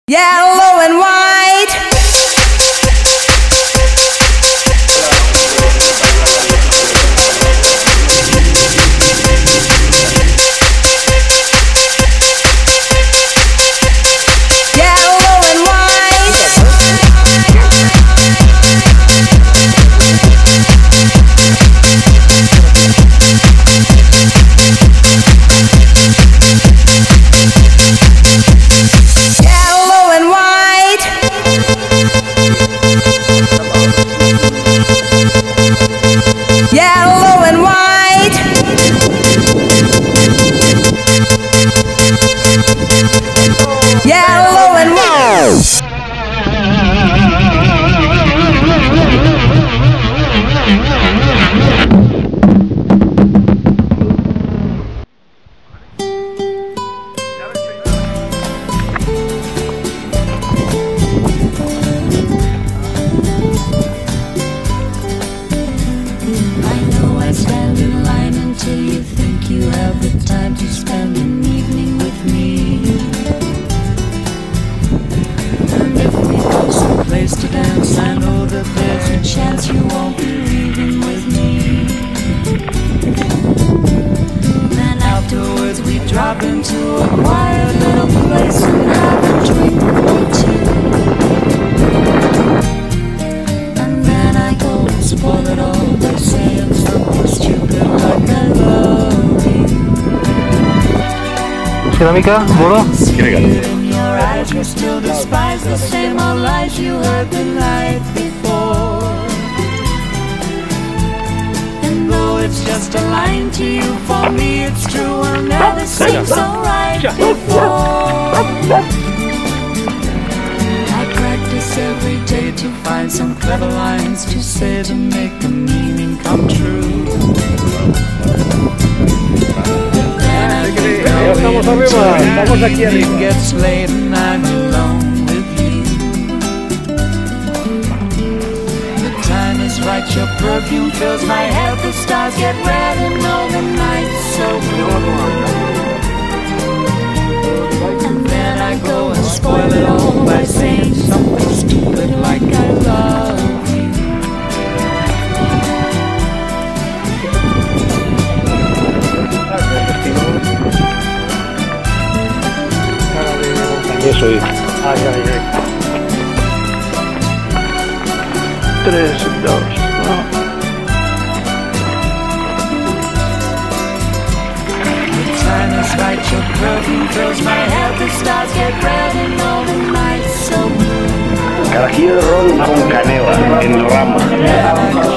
Yellow and white. Yellow and white. Yellow and white. Yellow and white. Yellow and white. I know I stand in line until you think you have the time to spend an evening with me. And if we go someplace to dance, I know that there's a chance you won't be leaving with me. Then afterwards we drop into a quiet little place and have a drink or two. And then I go and spoil it all by saying something stupid like I love you. Cerámica, moro. See it in your eyes, you still despise the same old lies you heard the night before. And though it's just a line to you, for me it's true, will never seem so right before. I practice every day to find some clever lines to say to make the meaning come true. Then I think I'll wait until the evening gets late and I'm alone with you. The time is right, your perfume fills my head, the stars get red and all the night's so blue. And then I go and spoil it all by saying something stupid like I love you. Eso es. Ay, ay, ay. 3, 2, 1. The time is right, your perfume fills my head, the stars get red and all the night's so blue. Carajillo de ron con canela en rama. And I go